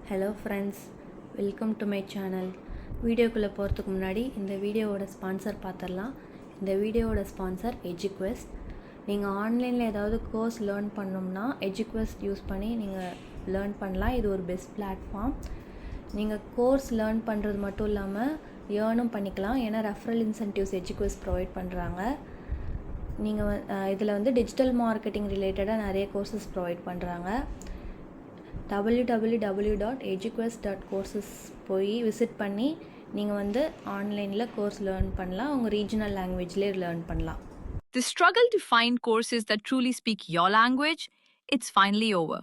Hello friends, welcome to my channel. வீடியோக்குள்ளே போகிறதுக்கு முன்னாடி இந்த வீடியோவோட ஸ்பான்சர் பார்த்துடலாம். இந்த வீடியோவோட ஸ்பான்சர் எஜுக்வெஸ்ட். நீங்கள் ஆன்லைனில் ஏதாவது கோர்ஸ் லேர்ன் பண்ணோம்னா எஜுக்வெஸ்ட் யூஸ் பண்ணி நீங்கள் லேர்ன் பண்ணலாம். இது ஒரு பெஸ்ட் பிளாட்ஃபார்ம். நீங்கள் கோர்ஸ் லேர்ன் பண்ணுறது மட்டும் இல்லாமல் ஏர்னும் பண்ணிக்கலாம். ஏன்னா ரெஃபரல் இன்சென்டிவ்ஸ் எஜுக்வெஸ்ட் ப்ரொவைட் பண்ணுறாங்க. நீங்கள் இதில் டிஜிட்டல் மார்க்கெட்டிங் ரிலேட்டடாக நிறைய கோர்சஸ் ப்ரொவைட் பண்ணுறாங்க. www.eduquest.courses போய் விசிட் பண்ணி நீங்கள் ஆன்லைனில் கோர்ஸ் லேர்ன் பண்ணலாம். உங்கள் ரீஜனல் லாங்குவேஜ்லேயே லேர்ன் பண்ணலாம். The struggle to find courses that truly speak your language, it's finally over.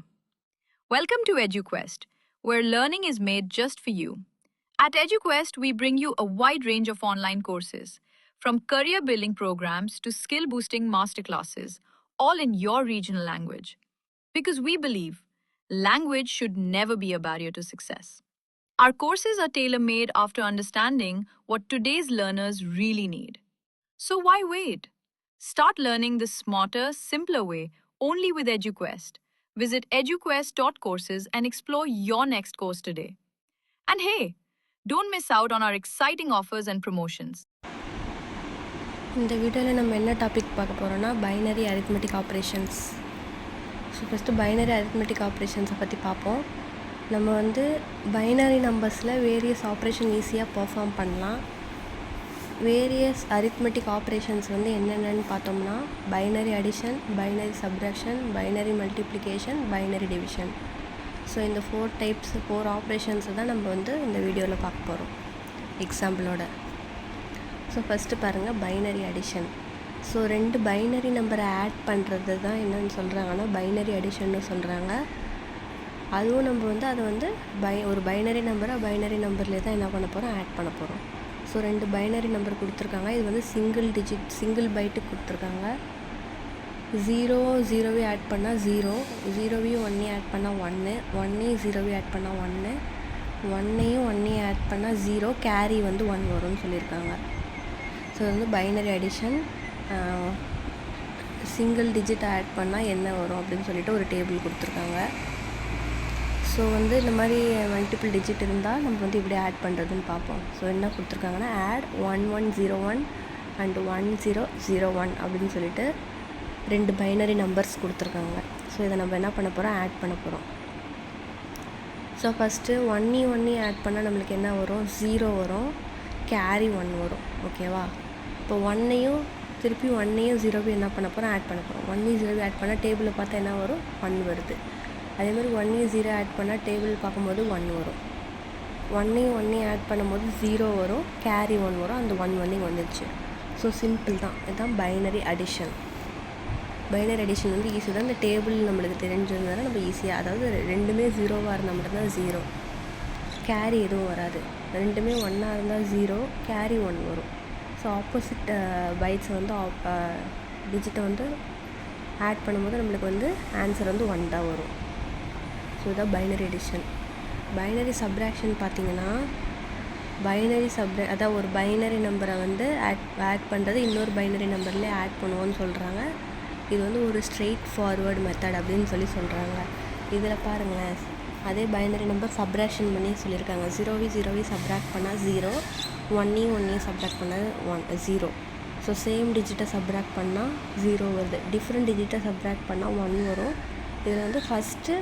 Welcome to EduQuest, where learning is made just for you. At EduQuest, we bring you a wide range of online courses, from career-building programs to skill-boosting masterclasses, all in your regional language. Because we believe language should never be a barrier to success. Our courses are tailor-made after understanding what today's learners really need. So why wait? Start learning the smarter, simpler way only with EduQuest. Visit eduquest.courses and explore your next course today. And hey, don't miss out on our exciting offers and promotions. இந்த வீடியோவில் நம்ம என்ன topic பார்க்க போகிறோன்னா binary arithmetic operations. So first binary arithmetic ஆப்ரேஷன்ஸை பற்றி பார்ப்போம். நம்ம பைனரி நம்பர்ஸில் வேரியஸ் ஆப்ரேஷன் ஈஸியாக பர்ஃபார்ம் பண்ணலாம். வேரியஸ் அரித்மெட்டிக் ஆப்ரேஷன்ஸ் என்னென்னு பார்த்தோம்னா binary addition, binary subtraction, binary multiplication, binary division. So இந்த 4 ஆப்ரேஷன்ஸை தான் நம்ம இந்த வீடியோவில் பார்க்க போகிறோம் எக்ஸாம்பிளோட. ஸோ ஃபஸ்ட்டு பாருங்கள், பைனரி அடிஷன். ஸோ 2 பைனரி நம்பரை ஆட் பண்ணுறது தான் என்னென்னு சொல்கிறாங்கன்னா பைனரி அடிஷன்னு சொல்கிறாங்க. அதுவும் நம்ம அதை ஒரு பைனரி நம்பரை பைனரி நம்பர்லேயே தான் என்ன பண்ண போகிறோம், ஆட் பண்ண போகிறோம். ஸோ 2 பைனரி நம்பர் கொடுத்துருக்காங்க. இது சிங்கிள் பைட்டுக்கு கொடுத்துருக்காங்க. 0 ஆட் பண்ணால் 0, 0வையும் 1ஐயும் ஆட் பண்ணால் 1, 1ஐயும் 0வையும் ஆட் பண்ணால் 1, 1ஐயும் 1ஐயும் ஆட் பண்ணால் 0, கேரி 1 வரும்னு சொல்லியிருக்காங்க. So binary addition. Single digit add பண்ணால் என்ன வரும் அப்படின்னு சொல்லிட்டு ஒரு டேபிள் கொடுத்துருக்காங்க. ஸோ இந்த மாதிரி மல்டிபிள் டிஜிட் இருந்தால் நம்ம இப்படி ஆட் பண்ணுறதுன்னு பார்ப்போம். ஸோ என்ன கொடுத்துருக்காங்கன்னா ஆட் 1101 அண்ட் 1001 அப்படின்னு சொல்லிட்டு 2 பைனரி நம்பர்ஸ் கொடுத்துருக்காங்க. ஸோ இதை நம்ம என்ன பண்ண போகிறோம், ஆட் பண்ண போகிறோம். ஸோ ஃபஸ்ட்டு 1ஐயும் ஆட் பண்ணால் நம்மளுக்கு என்ன வரும், 0 வரும், கேரி 1 வரும். ஓகேவா? இப்போ 1ஐயும் 0வையும் என்ன பண்ண போகிறோம், ஆட் பண்ண போகிறோம். 1ஐயும் 0வையும் ஆட் பண்ணால் டேபிளில் பார்த்தா என்ன வரும், 1 வருது. அதேமாதிரி 1ஐயும் 0 ஆட் பண்ணால் டேபிள் பார்க்கும்போது 1 வரும். 1ஐயும் ஆட் பண்ணும்போது 0 வரும், கேரி 1 வரும். அந்த 1 வந்துடுச்சு. ஸோ சிம்பிள் தான். இதுதான் binary addition. Binary addition easy தான். இந்த டேபிள் நம்மளுக்கு தெரிஞ்சிருந்ததுனால நம்ம ஈஸியாக, அதாவது ரெண்டுமே 0வாக இருந்தால் மட்டும்தான் 0, கேரி எதுவும் வராது. ரெண்டுமே 1ஆக இருந்தால் 0, கேரி 1 வரும். ஸோ ஆப்போசிட் பைட்ஸை டிஜிட்டை ஆட் பண்ணும்போது நம்மளுக்கு ஆன்சர் 1 தான் வரும். ஸோ இதுதான் பைனரி அடிஷன். பைனரி சப்ட்ராக்ஷன் பார்த்திங்கன்னா அதாவது ஒரு பைனரி நம்பரை ஆட் பண்ணுறது இன்னொரு பைனரி நம்பர்லேயே ஆட் பண்ணுவோன்னு சொல்கிறாங்க. இது ஒரு ஸ்ட்ரெயிட் ஃபார்வர்டு மெத்தட் அப்படின்னு சொல்கிறாங்க. இதில் பாருங்களேன், அதே பைனரி நம்பர் சப்ட்ராக்ஷன் பண்ணி சொல்லியிருக்காங்க. 0வை சப்ட்ராக்ட் பண்ணால் 0, 1ஐயும் சப்ட்ராக்ட் பண்ணால் 0. ஸோ சேம் டிஜிட்டை சப்ட்ராக்ட் பண்ணால் 0 வருது. டிஃப்ரெண்ட் டிஜிட்டை சப்ட்ராக்ட் பண்ணால் 1 வரும். இதில் ஃபஸ்ட்டு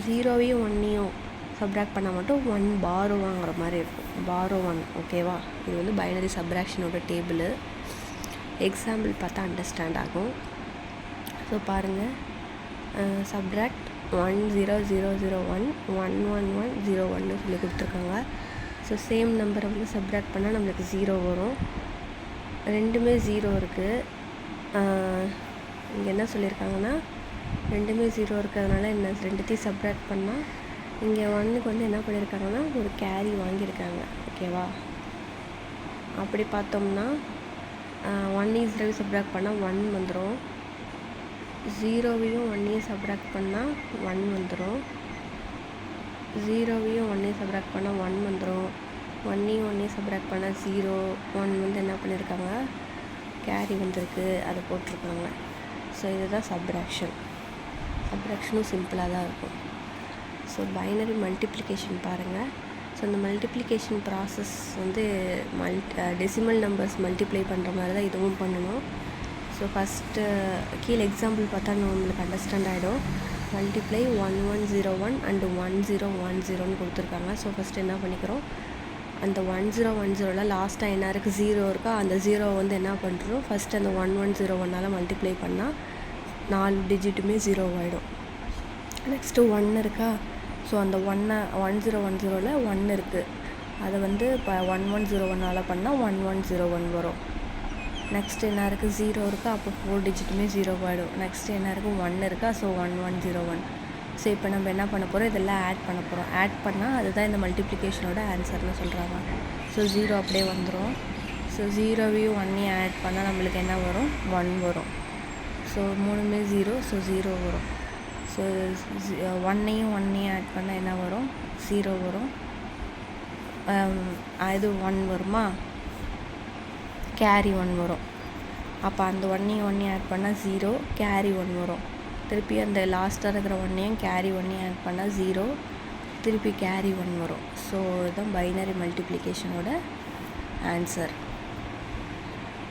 0வையும் 1ஐயும் சப்ட்ராக்ட் பண்ணால் மட்டும் 1 பாரோ வாங்குற மாதிரி இருக்கும். பாரோ 1. ஓகேவா? இது பைனரி சப்ட்ராக்ஷனோட டேபிள். எக்ஸாம்பிள் பார்த்தா அண்டர்ஸ்டாண்ட் ஆகும். ஸோ பாருங்கள், சப்ட்ராக்ட் 10001 11101 சொல்லி கொடுத்துருக்காங்க. ஸோ சேம் நம்பரை சப்ட்ராக்ட் பண்ணால் நம்மளுக்கு 0 வரும். ரெண்டுமே 0 இருக்குது. இங்கே என்ன சொல்லியிருக்காங்கன்னா ரெண்டுமே 0 இருக்கிறதுனால என்ன, ரெண்டுத்தையும் சப்ட்ராக்ட் பண்ணால் இங்கே 1க்கு என்ன பண்ணியிருக்காங்கன்னா ஒரு கேரி வாங்கியிருக்காங்க. ஓகேவா? அப்படி பார்த்தோம்னா 1ஐயும் 0வையும் சப்ட்ராக்ட் பண்ணால் 1 வந்துடும். 0வையும் 1ஐயும் சப்ட்ராக்ட் பண்ணால் 1 வந்துடும். 0வையும் 1ஐயும் சப்ட்ராக்ட் பண்ணால் 1 வந்துடும். 1ஐயும் சப்ட்ராக்ட் பண்ணால் 0, 1 என்ன பண்ணியிருக்காங்க, கேரி வந்திருக்கு, அதை போட்டிருக்காங்க. ஸோ இதுதான் சப்ட்ராக்ஷனும் சிம்பிளாக தான் இருக்கும். ஸோ பைனரி மல்டிப்ளிகேஷன் பாருங்கள். ஸோ இந்த மல்டிப்ளிகேஷன் ப்ராசஸ் வந்து டெசிமல் நம்பர்ஸ் மல்டிப்ளை பண்ணுற மாதிரி தான் இதுவும் பண்ணணும். ஸோ ஃபஸ்ட்டு கீழே எக்ஸாம்பிள் பார்த்தா நம்மளுக்கு அண்டர்ஸ்டாண்ட் ஆகிடும். மல்டிப்ளை 1101 அண்டு 1010ன்னு கொடுத்துருக்காங்க. ஸோ ஃபஸ்ட்டு என்ன பண்ணிக்கிறோம், அந்த 1010ல் லாஸ்ட்டாக என்ன இருக்குது, 0 இருக்கா, அந்த 0 வந்து என்ன பண்ணுறோம், ஃபஸ்ட்டு அந்த 1101 மல்டிப்ளை பண்ணால் 4 டிஜிட்டுமே 0 ஆகிடும். நெக்ஸ்ட்டு 1 இருக்கா, ஸோ அந்த 1010ல் 1 இருக்குது, அதை வந்து இப்போ 1101 பண்ணால் 1101 வரும். நெக்ஸ்ட்டு என்ன இருக்குது, 0 இருக்கா, அப்போ 4 டிஜிட்டுமே 0 ஆகிடும். நெக்ஸ்ட்டு என்ன இருக்குது, 1 இருக்கா, ஸோ 1101. ஸோ இப்போ நம்ம என்ன பண்ண போகிறோம், இதெல்லாம் ஆட் பண்ண போகிறோம். ஆட் பண்ணால் அதுதான் இந்த மல்டிப்ளிகேஷனோட ஆன்சர்னு சொல்கிறாங்க. ஸோ 0 அப்படியே வந்துடும். ஸோ 0வையும் 1ஐயும் ஆட் பண்ணால் நம்மளுக்கு என்ன வரும், 1 வரும். ஸோ 3மே 0, ஸோ 0 வரும். ஸோ 1ஐயும் ஆட் பண்ணால் என்ன வரும், 0 வரும். இது 1 வருமா, கேரி 1 வரும். அப்போ அந்த 1ஐயும் ஆட் பண்ணால் 0, கேரி 1 வரும். திருப்பி அந்த லாஸ்ட்டாக இருக்கிற 1ஐயும் கேரி 1ஐயும் ஆட் பண்ணால் 0, திருப்பி கேரி 1 வரும். ஸோ இதுதான் பைனரி மல்டிப்ளிகேஷனோட ஆன்சர்.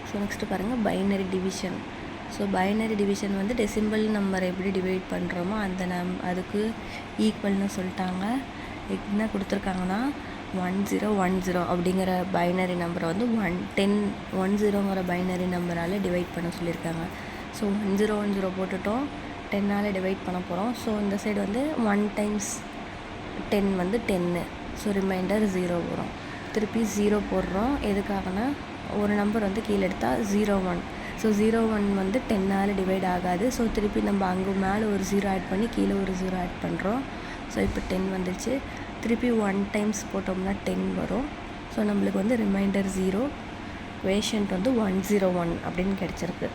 ஸோ நெக்ஸ்ட்டு பாருங்கள் binary division. So binary division வந்து டெசிமல் நம்பரை எப்படி டிவைட் பண்ணுறோமோ அந்த அதுக்கு ஈக்குவல்னு சொல்லிட்டாங்க. என்ன கொடுத்துருக்காங்கன்னா 1010 அப்படிங்கிற பைனரி நம்பரை வந்து 10ங்கிற பைனரி நம்பரால் டிவைட் பண்ண சொல்லியிருக்காங்க. ஸோ 1010 போட்டுட்டோம், 10ஆல் டிவைட் பண்ண போகிறோம். ஸோ இந்த சைடு வந்து 1 டைம்ஸ் 10 வந்து 10, ஸோ ரிமைண்டர் 0 வரும். திருப்பி 0 போடுறோம், எதுக்காகனா ஒரு நம்பர் வந்து கீழே எடுத்தால் 01. ஸோ 01 வந்து 10ஆல் டிவைட் ஆகாது. ஸோ திருப்பி நம்ம அங்கே மேலே ஒரு 0 ஆட் பண்ணி கீழே ஒரு 0 ஆட் பண்ணுறோம். ஸோ இப்போ 10 வந்துடுச்சு. திருப்பி 1 டைம்ஸ் போட்டோம்னா 10 வரும். ஸோ நம்மளுக்கு வந்து ரிமைண்டர் 0, குவேஷன்ட் வந்து 101 அப்படின்னு கிடச்சிருக்கு.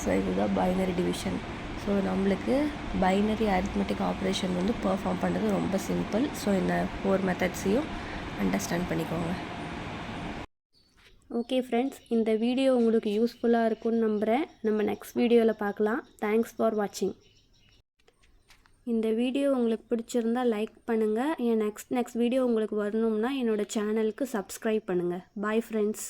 ஸோ இதுதான் பைனரி டிவிஷன். ஸோ நம்மளுக்கு பைனரி அரித்மெட்டிக் ஆப்ரேஷன் வந்து பெர்ஃபார்ம் பண்ணுறது ரொம்ப சிம்பிள். ஸோ இந்த 4 மெத்தட்ஸையும் அண்டர்ஸ்டாண்ட் பண்ணிக்கோங்க. ஓகே ஃப்ரெண்ட்ஸ், இந்த வீடியோ உங்களுக்கு யூஸ்ஃபுல்லாக இருக்கும்னு நம்புகிறேன். நம்ம நெக்ஸ்ட் வீடியோவில் பார்க்கலாம். தேங்க்ஸ் ஃபார் வாட்சிங். இந்த வீடியோ உங்களுக்கு பிடிச்சிருந்தால் லைக் பண்ணுங்கள். என் நெக்ஸ்ட் வீடியோ உங்களுக்கு வரணும்னா என்னோடய சேனலுக்கு சப்ஸ்கிரைப் பண்ணுங்கள். Bye friends.